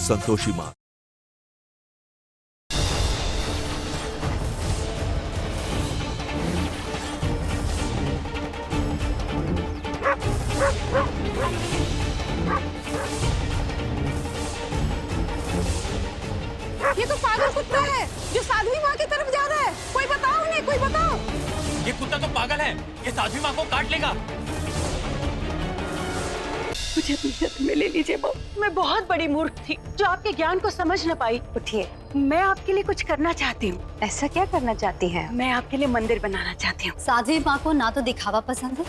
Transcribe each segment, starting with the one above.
संतोषी माँ। ये तो पागल कुत्ता है जो साध्वी माँ की तरफ जा रहा है। कोई बताओ उन्हें, कोई बताओ। ये कुत्ता तो पागल है, ये साध्वी माँ को काट लेगा। मुझे अपने हाथ में ले लीजिए माँ। मैं बहुत बड़ी मूर्ख थी जो आपके ज्ञान को समझ न पाई। उठिए, मैं आपके लिए कुछ करना चाहती हूँ। ऐसा क्या करना चाहती हैं? मैं आपके लिए मंदिर बनाना चाहती हूँ। साध्वी माँ को ना तो दिखावा पसंद है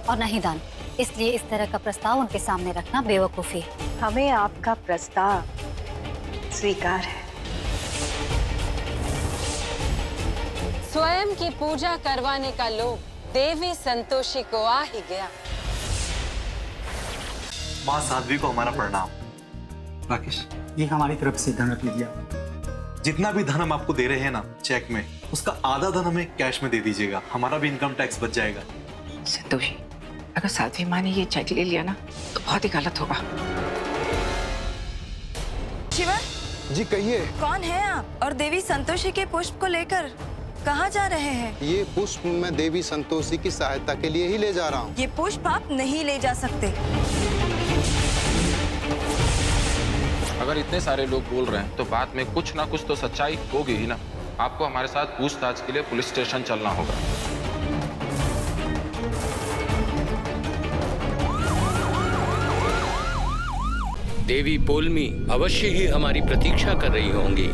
और ना ही दान, इसलिए इस तरह का प्रस्ताव उनके सामने रखना बेवकूफी है। हमें आपका प्रस्ताव स्वीकार है। स्वयं की पूजा करवाने का लोभ देवी संतोषी को आ ही गया। माँ साध्वी को हमारा प्रणाम। राकेश, ये हमारी तरफ से धन रख लीजिए आप। जितना भी धन हम आपको दे रहे हैं ना चेक में, उसका आधा धन हमें कैश में दे दीजिएगा, हमारा भी इनकम टैक्स बच जाएगा। संतोषी, अगर साध्वी माँ ने ये चेक ले लिया ना तो बहुत ही गलत होगा। शिवा जी कहिए। कौन है आप और देवी संतोषी के पुष्प को लेकर कहाँ जा रहे हैं? ये पुष्प मैं देवी संतोषी की सहायता के लिए ही ले जा रहा हूँ। ये पुष्प आप नहीं ले जा सकते। अगर इतने सारे लोग बोल रहे हैं तो बात में कुछ ना कुछ तो सच्चाई होगी ही ना। आपको हमारे साथ पूछताछ के लिए पुलिस स्टेशन चलना होगा। देवी पोलमी अवश्य ही हमारी प्रतीक्षा कर रही होंगी।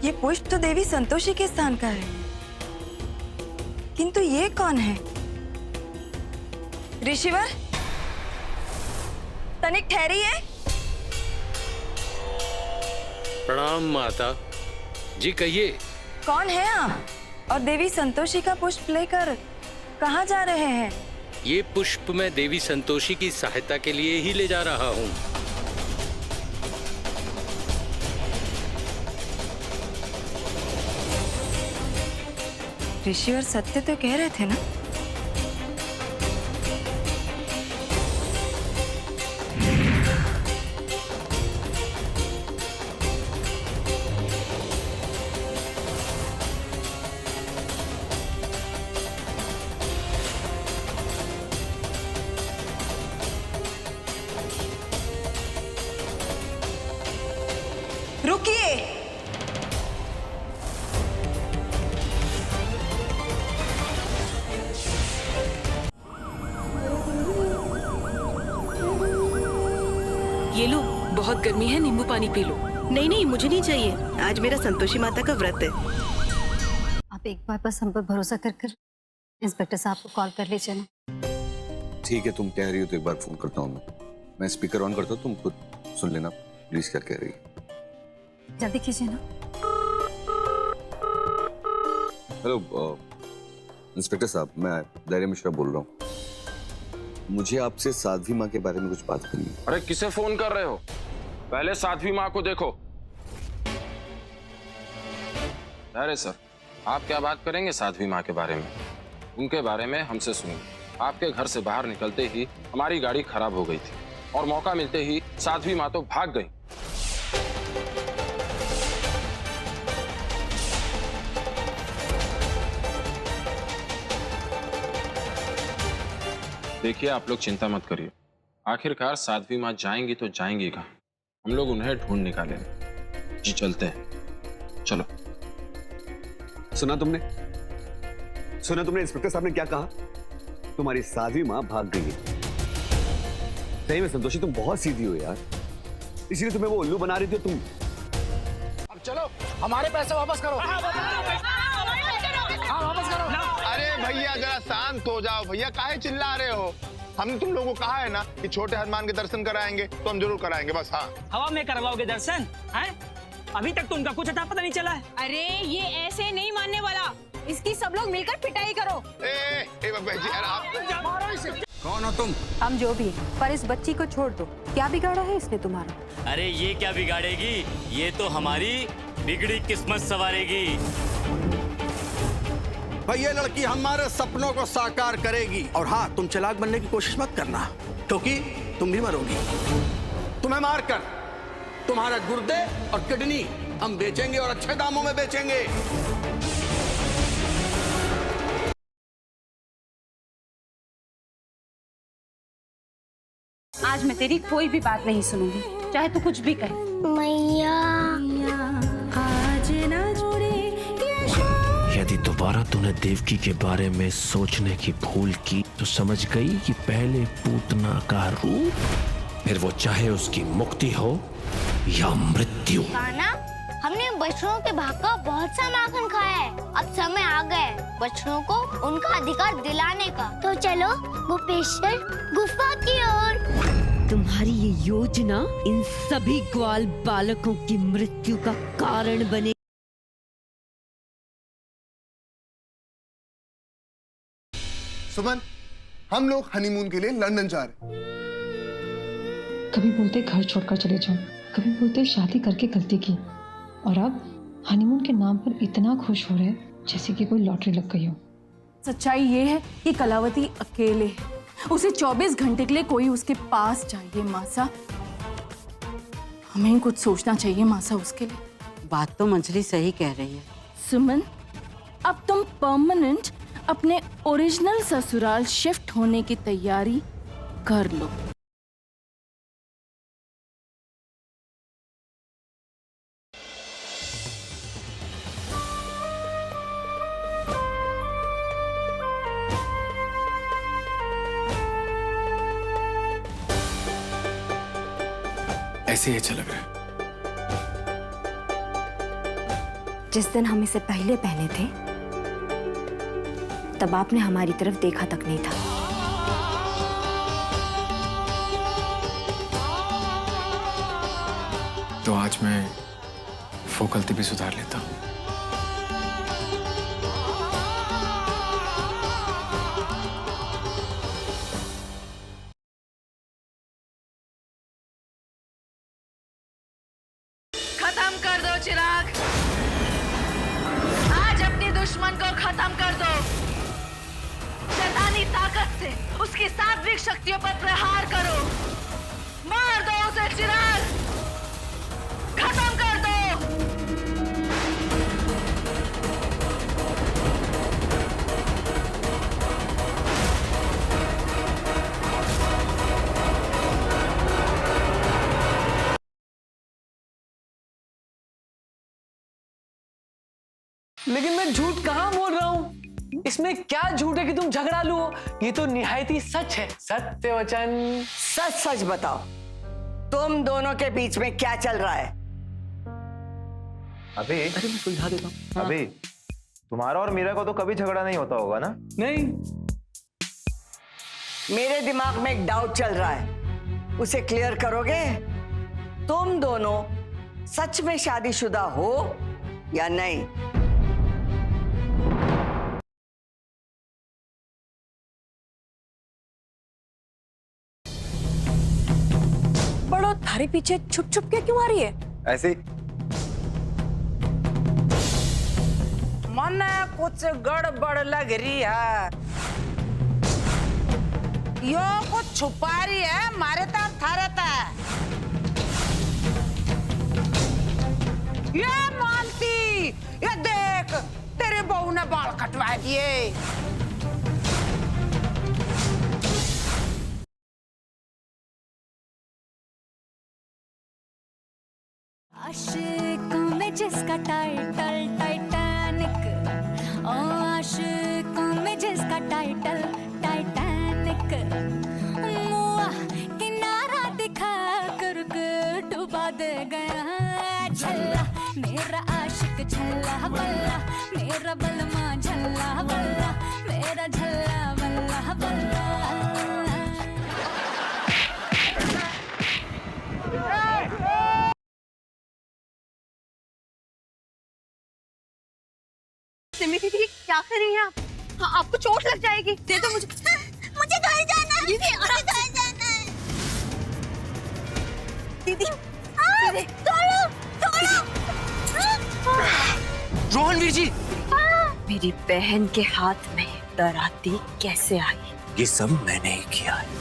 ये पुष्प तो देवी संतोषी के स्थान का है, किंतु ये कौन है? ऋषिवर, तनिक ठहरिए। प्रणाम माता जी, कहिए। कौन है आप और देवी संतोषी का पुष्प लेकर कहाँ जा रहे हैं? ये पुष्प मैं देवी संतोषी की सहायता के लिए ही ले जा रहा हूँ। ऋषिवर सत्य तो कह रहे थे ना? रुकिए। ये लो, बहुत गर्मी है, नींबू पानी पी लो। नहीं नहीं, मुझे नहीं चाहिए, आज मेरा संतोषी माता का व्रत है। आप एक बार बस हम पर भरोसा कर इंस्पेक्टर साहब को कॉल कर लीजिए ना। ठीक है, तुम कह रही हो तो एक बार फोन करता हूँ मैं स्पीकर ऑन करता हूँ, तुम खुद सुन लेना प्लीज क्या कह रही है। जल्दी कीजिए ना। हेलो इंस्पेक्टर साहब, मैं धैर्य मिश्रा बोल रहा हूँ। मुझे आपसे साध्वी माँ के बारे में कुछ बात करनी है। अरे किसे फोन कर रहे हो? पहले साध्वी माँ को देखो। अरे सर, आप क्या बात करेंगे साध्वी माँ के बारे में? उनके बारे में हमसे सुनिए। आपके घर से बाहर निकलते ही हमारी गाड़ी खराब हो गई थी और मौका मिलते ही साध्वी माँ तो भाग गई। देखिए, आप लोग चिंता मत करिए, आखिरकार साध्वी माँ जाएंगी तो जाएंगी कहाँ? हम लोग उन्हें ढूंढ निकालेंगे। जी चलते हैं, चलो। सुना तुमने इंस्पेक्टर साहब ने क्या कहा? तुम्हारी साध्वी माँ भाग गई है। सही में संतोषी, तुम बहुत सीधी हो यार, इसीलिए तुम्हें वो उल्लू बना रही थी तुम। अब चलो, हमारे पैसे वापस करो। हाँ, वापस करो। अरे भैया जरा शांत हो जाओ भैया, काहे चिल्ला रहे हो? हमने तुम लोगों को कहा है ना कि छोटे हनुमान के दर्शन कराएंगे, तो हम जरूर कराएंगे बस। हाँ, हवा में करवाओगे दर्शन? हैं? अभी तक तो उनका कुछ अता पता नहीं चला है। अरे ये ऐसे नहीं मानने वाला, इसकी सब लोग मिलकर पिटाई करो। ए, जी, अरे आप कौन हो तुम? हम जो भी हैं, पर इस बच्ची को छोड़ दो। क्या बिगाड़ा है इसने तुम्हारा? अरे ये क्या बिगाड़ेगी, ये तो हमारी बिगड़ी किस्मत संवारेगी। भाई ये लड़की हमारे सपनों को साकार करेगी। और हाँ, तुम चालाक बनने की कोशिश मत करना, क्योंकि तुम भी मरोगी। तुम्हें मारकर तुम्हारा गुर्दे और किडनी हम बेचेंगे और अच्छे दामों में बेचेंगे। आज मैं तेरी कोई भी बात नहीं सुनूंगी, चाहे तू कुछ भी कहे। मैया आज ना जुड़े यदि दोबारा तूने देवकी के बारे में सोचने की भूल की तो समझ गई कि पहले पूतना का रूप, फिर वो चाहे उसकी मुक्ति हो या मृत्यु। खाना हमने बछड़ों के भाग का बहुत सा माखन खाया है। अब समय आ गया है बछड़ों को उनका अधिकार दिलाने का। तो चलो गोपेश्वर गुफा की ओर। तुम्हारी ये योजना इन सभी ग्वाल बालकों की मृत्यु का कारण बने। सुमन, हम लोग हनीमून के लिए लंदन जा रहे हैं। कभी बोलते घर छोड़कर चले जाओ, कभी बोलते शादी करके गलती की, और अब हनीमून के नाम पर इतना खुश हो रहे हैं जैसे कि कोई लॉटरी लग गई हो। सच्चाई ये है कि कलावती अकेले है। उसे 24 घंटे के लिए कोई उसके पास चाहिए। मासा, हमें कुछ सोचना चाहिए मासा उसके लिए। बात तो मंजरी सही कह रही है। सुमन, अब तुम परमानेंट अपने ओरिजिनल ससुराल शिफ्ट होने की तैयारी कर लो। ऐसे ही अच्छा लग रहा है। जिस दिन हम इसे पहले पहने थे तब आपने हमारी तरफ देखा तक नहीं था। तो आज मैं वो गलती भी सुधार लेता हूँ। खत्म कर दो चिराग, आज अपने दुश्मन को खत्म कर दो। शैतानी ताकत से उसकी सात्विक शक्तियों पर प्रहार करो। मार दो उसे चिराग, खत्म कर दो। लेकिन मैं झूठ कहाँ बोल रहा हूँ? इसमें क्या झूठ है कि तुम झगड़ालू हो? ये तो निहायती सच है। सत्य वचन। सच सच बताओ, तुम दोनों के बीच में क्या चल रहा है? अभी अरे मैं सुलझा देता हूँ। अभी तुम्हारा और मीरा को तो कभी झगड़ा नहीं होता होगा ना? नहीं। मेरे दिमाग में एक डाउट चल रहा है, उसे क्लियर करोगे? तुम दोनों सच में शादीशुदा हो या नहीं? बड़ो थारे पीछे छुप छुप के क्यों आ रही है? ऐसी मन कुछ गड़बड़ लग रही है। यो कुछ छुपा रही है मारे तक थारे तक। ये मानती, ये देख तेरे बहू ने बाल कटवा दिए। आशिकों में जिसका टाइटल टाइटैनिक, ओ आशिकों में जिसका टाइटल टाइटैनिक, मुआ किनारा दिखा कर डुबा दे गया। झल्ला मेरा आशिक झल्ला बल्ला, मेरा बलमा झल्ला बल्ला, मेरा झल्ला बल्ला बल्ला। सिमी दीदी क्या कर रही हैं आप? हाँ, आपको चोट लग जाएगी। दे दो मुझे। मुझे घर जाना है। दीदी कहाँ जाना है? दीदी छोड़ो छोड़ो। रोहनवीर जी, मेरी बहन के हाथ में दराती कैसे आई? ये सब मैंने ही किया है।